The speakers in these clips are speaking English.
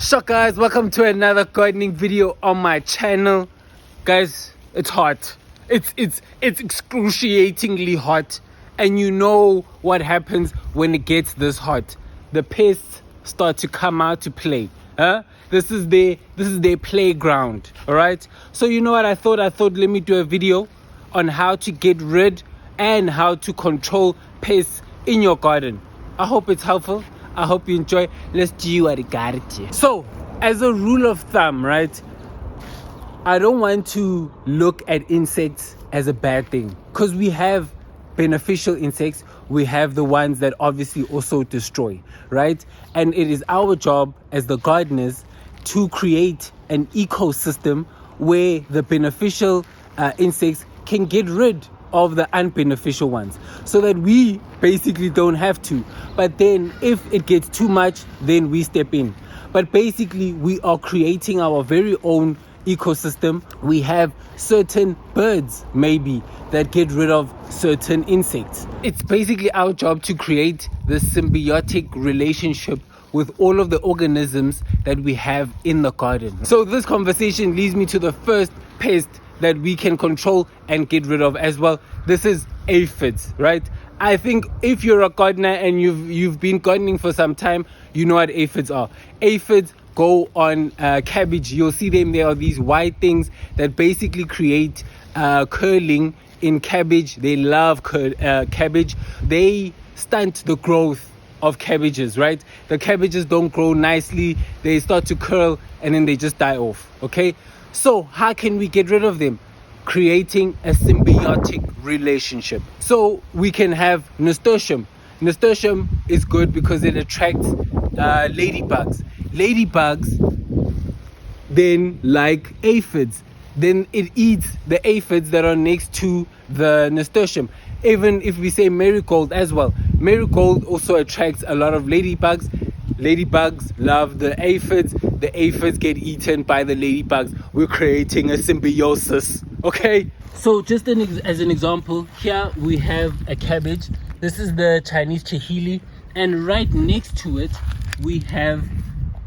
So guys, welcome to another gardening video on my channel. Guys, it's hot. It's excruciatingly hot, and you know what happens when it gets this hot. The pests start to come out to play. This is their playground. All right. So you know what I thought let me do a video on how to get rid and how to control pests in your garden. I hope it's helpful. I hope you enjoy. Let's do what it got it. So, as a rule of thumb, right, I don't want to look at insects as a bad thing, because we have beneficial insects. We have the ones that obviously also destroy, right? And it is our job as the gardeners to create an ecosystem where the beneficial insects can get rid of the unbeneficial ones, so that we basically don't have to. But then if it gets too much, then we step in. But basically we are creating our very own ecosystem. We have certain birds maybe that get rid of certain insects. It's basically our job to create this symbiotic relationship with all of the organisms that we have in the garden. So this conversation leads me to the first pest that we can control and get rid of as well. This is aphids, right? I think if you're a gardener and you've been gardening for some time, you know what aphids are. Aphids go on cabbage. You'll see them. There are these white things that basically create curling in cabbage. They love cabbage. They stunt the growth of cabbages, right? The cabbages don't grow nicely. They start to curl and then they just die off. Okay, so how can we get rid of them? Creating a symbiotic relationship. So we can have nasturtium. Nasturtium is good because it attracts ladybugs. Ladybugs then like aphids. Then it eats the aphids that are next to the nasturtium. Even if we say marigold as well. Marigold also attracts a lot of ladybugs. Ladybugs love the aphids. The aphids get eaten by the ladybugs. We're creating a symbiosis. Okay? So just as an example, here we have a cabbage. This is the Chinese chihili. And right next to it, we have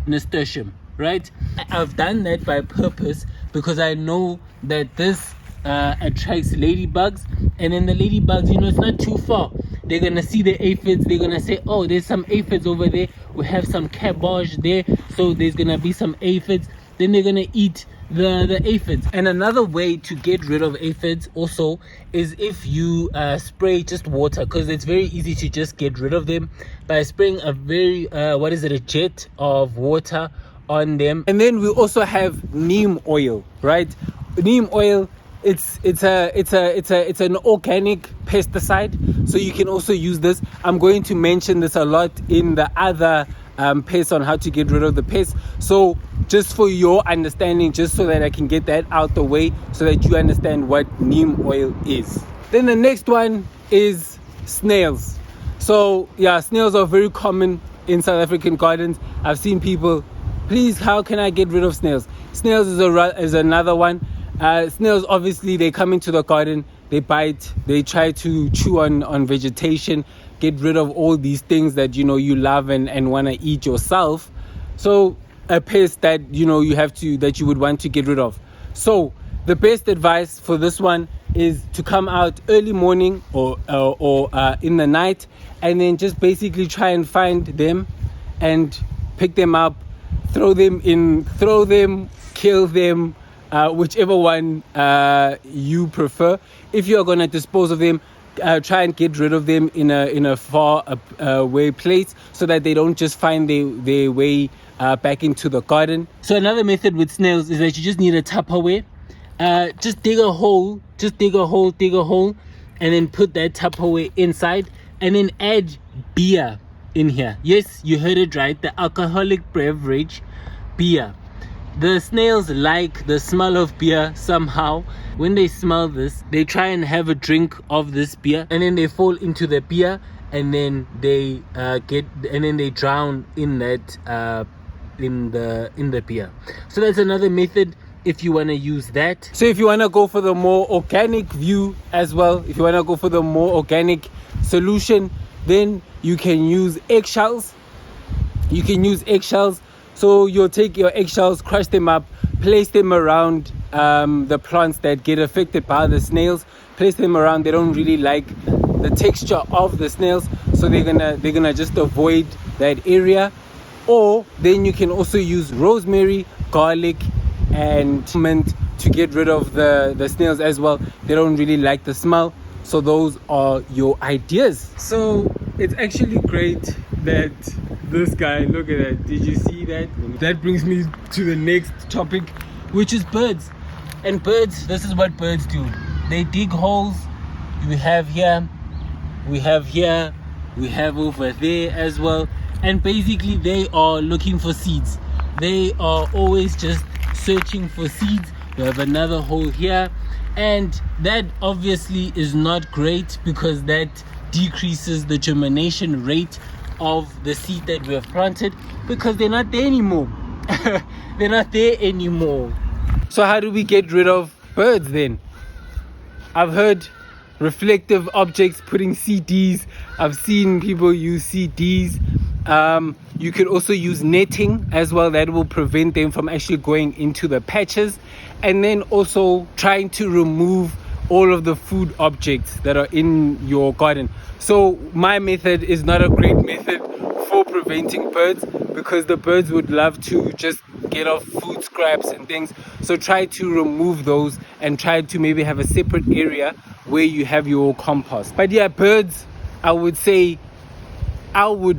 nasturtium. Right? I've done that by purpose because I know that this attracts ladybugs. And then the ladybugs, it's not too far. They're going to see the aphids. They're going to say, oh, there's some aphids over there. We have some cabbage there. So there's going to be some aphids. Then they're going to eat the aphids. And another way to get rid of aphids also is if you spray just water, because it's very easy to just get rid of them by spraying a jet of water on them. And then we also have neem oil, right? Neem oil, it's an organic pesticide, so you can also use this. I'm going to mention this a lot in the other pests on how to get rid of the pests. So just for your understanding, just so that I can get that out the way, so that you understand what neem oil is. Then the next one is snails. So yeah, snails are very common in South African gardens. I've seen people, please, how can I get rid of snails? Snails is another one. Snails, obviously, they come into the garden, they bite, they try to chew on vegetation, get rid of all these things that you love and want to eat yourself. So a pest that that you would want to get rid of. So the best advice for this one is to come out early morning or in the night, and then just basically try and find them and pick them up, kill them, whichever one you prefer. If you're going to dispose of them, try and get rid of them in a far away place, so that they don't just find their way back into the garden. So another method with snails is that you just need a Tupperware. Just dig a hole, and then put that Tupperware inside, and then add beer in here. Yes, you heard it right, the alcoholic beverage, beer. The snails like the smell of beer somehow. When they smell this, they try and have a drink of this beer, and then they fall into the beer, and then they drown in that in the beer. So that's another method if you want to use that. So if you want to go for the more organic view as well, if you want to go for the more organic solution, then you can use eggshells. So you'll take your eggshells, crush them up, place them around the plants that get affected by the snails. Place them around. They don't really like the texture of the snails, so they're gonna just avoid that area. Or then you can also use rosemary, garlic, and mint to get rid of the snails as well. They don't really like the smell. So those are your ideas. So it's actually great that this guy, look at that, did you see that? That brings me to the next topic, which is birds. And birds, this is what birds do. They dig holes. We have here, we have here, we have over there as well. And basically they are looking for seeds. They are always just searching for seeds. We have another hole here, and that obviously is not great because that decreases the germination rate of the seed that we have planted, because they're not there anymore. They're not there anymore. So how do we get rid of birds then? I've heard reflective objects, putting CDs. I've seen people use CDs. You can also use netting as well. That will prevent them from actually going into the patches. And then also trying to remove all of the food objects that are in your garden. So my method is not a great method for preventing birds, because the birds would love to just get off food scraps and things. So try to remove those and try to maybe have a separate area where you have your compost. But yeah, birds, I would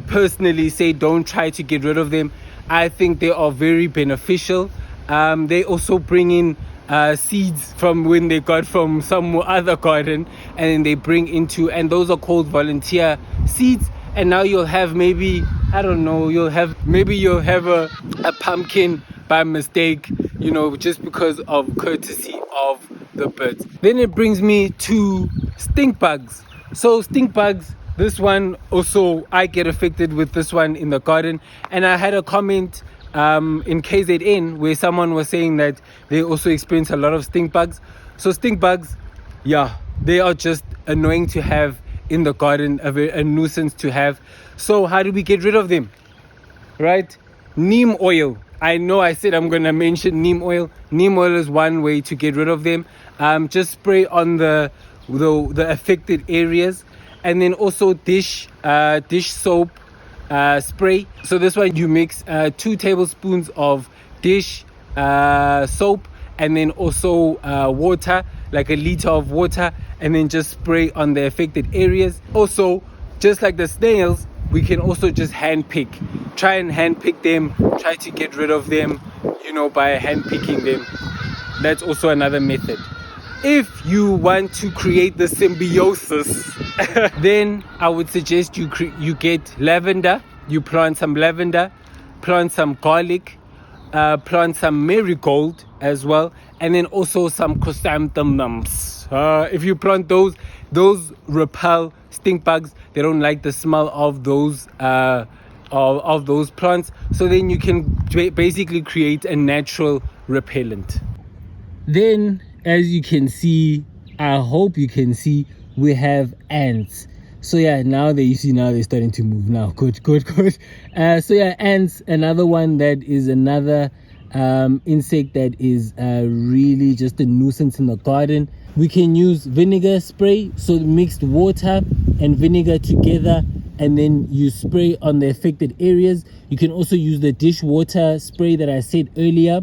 personally say don't try to get rid of them. I think they are very beneficial. They also bring in seeds from when they got from some other garden, and then they bring into, and those are called volunteer seeds. And now you'll have maybe, I don't know, you'll have a pumpkin by mistake, just because of courtesy of the birds. Then it brings me to stink bugs. So stink bugs, this one also, I get affected with this one in the garden. And I had a comment in KZN where someone was saying that they also experience a lot of stink bugs. So stink bugs, yeah, they are just annoying to have in the garden, a nuisance to have. So how do we get rid of them? Right? Neem oil. I know I said I'm going to mention neem oil. Neem oil is one way to get rid of them. Just spray on the affected areas. And then also dish soap spray. So this one you mix 2 tablespoons of dish soap, and then also water, like a liter of water, and then just spray on the affected areas. Also, just like the snails, we can also just hand pick. Try and hand pick them. Try to get rid of them, by hand picking them. That's also another method. If you want to create the symbiosis, then I would suggest you get lavender. You plant some lavender, plant some garlic, plant some marigold as well, and then also some chrysanthemums. If you plant those repel stink bugs. They don't like the smell of those plants. So then you can basically create a natural repellent. Then, as you can see, I hope you can see, we have ants. So yeah, now they're starting to move now. Good. So yeah, ants, another one that is another insect that is really just a nuisance in the garden. We can use vinegar spray, so mixed water and vinegar together, and then you spray on the affected areas. You can also use the dishwater spray that I said earlier.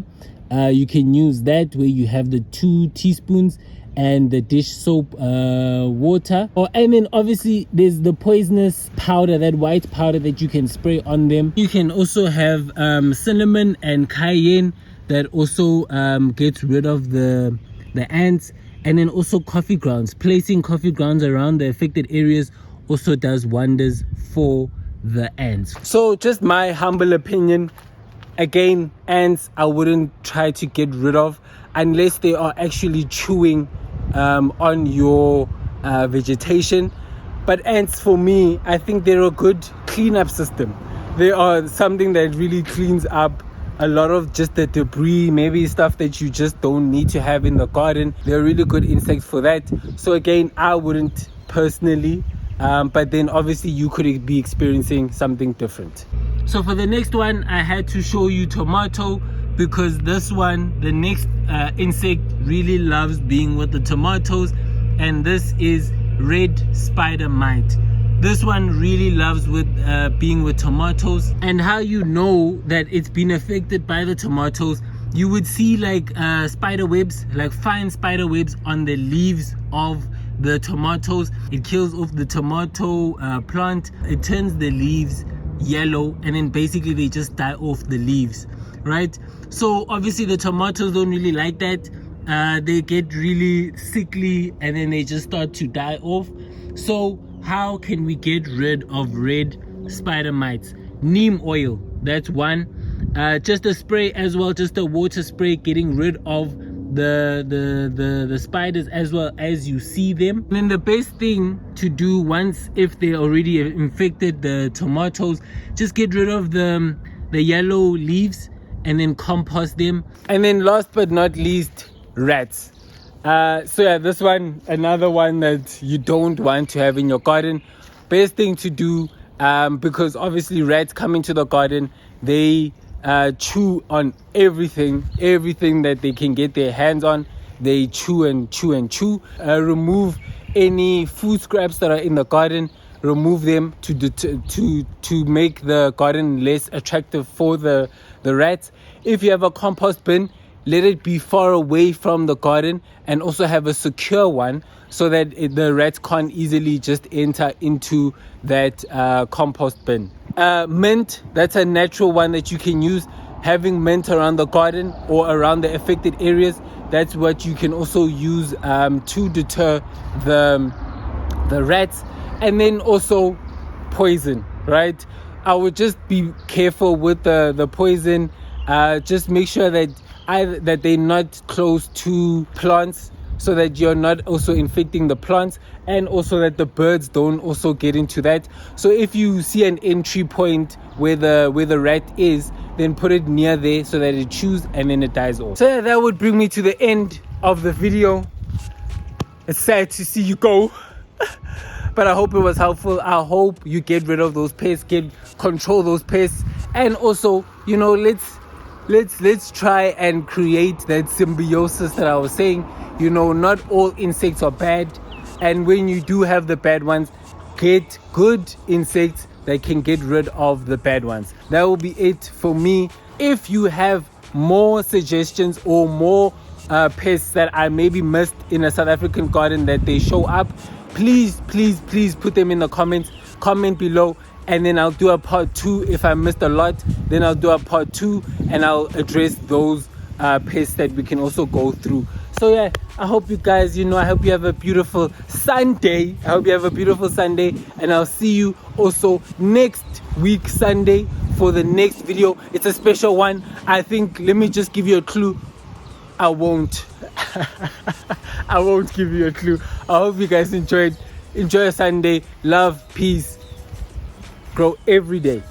You can use that where you have the 2 teaspoons and the dish soap water. And then obviously there's the poisonous powder, that white powder that you can spray on them. You can also have cinnamon and cayenne that also gets rid of the ants. And then also coffee grounds. Placing coffee grounds around the affected areas also does wonders for the ants. So just my humble opinion, again, ants I wouldn't try to get rid of unless they are actually chewing on your vegetation. But ants, for me, I think they're a good cleanup system. They are something that really cleans up a lot of just the debris, maybe stuff that you just don't need to have in the garden. They're really good insects for that. So again, I wouldn't personally but then obviously you could be experiencing something different. So for the next one, I had to show you tomato, because this one, the next insect really loves being with the tomatoes, and this is red spider mite. This one really loves with being with tomatoes. And how you know that it's been affected by the tomatoes, you would see like spider webs, like fine spider webs on the leaves of the tomatoes. It kills off the tomato plant, it turns the leaves yellow, and then basically they just die off the leaves, right? So obviously the tomatoes don't really like that. They get really sickly and then they just start to die off. So how can we get rid of red spider mites? Neem oil, that's one. Just a spray as well, just a water spray, getting rid of the spiders as well as you see them. And then the best thing to do, once if they already infected the tomatoes, just get rid of the yellow leaves and then compost them. And then last but not least, rats. So yeah, this one, another one that you don't want to have in your garden. Best thing to do, because obviously rats come into the garden, they chew on everything that they can get their hands on. They chew and chew and chew. Remove any food scraps that are in the garden. Remove them to make the garden less attractive for the rats. If you have a compost bin, let it be far away from the garden, and also have a secure one so that the rats can't easily just enter into that compost bin. Mint, that's a natural one that you can use. Having mint around the garden or around the affected areas, that's what you can also use to deter the rats. And then also poison, right? I would just be careful with the poison. Just make sure that they're not close to plants, so that you're not also infecting the plants, and also that the birds don't also get into that. So if you see an entry point where the rat is, then put it near there so that it chews and then it dies off. So yeah, that would bring me to the end of the video. It's sad to see you go. But I hope it was helpful. I hope you get rid of those pests, control those pests, and also, you know, let's try and create that symbiosis that I was saying. You know, not all insects are bad, and when you do have the bad ones, get good insects that can get rid of the bad ones. That will be it for me. If you have more suggestions or more pests that I maybe missed in a South African garden that they show up, please put them in the comments. Comment below, and then I'll do a part 2. If I missed a lot, then I'll do a part 2 and I'll address those pests that we can also go through. So yeah, I hope you guys, I hope you have a beautiful Sunday. And I'll see you also next week Sunday for the next video. It's a special one. I think, let me just give you a clue. I won't give you a clue. I hope you guys enjoyed. Enjoy a Sunday. Love, peace. Grow every day.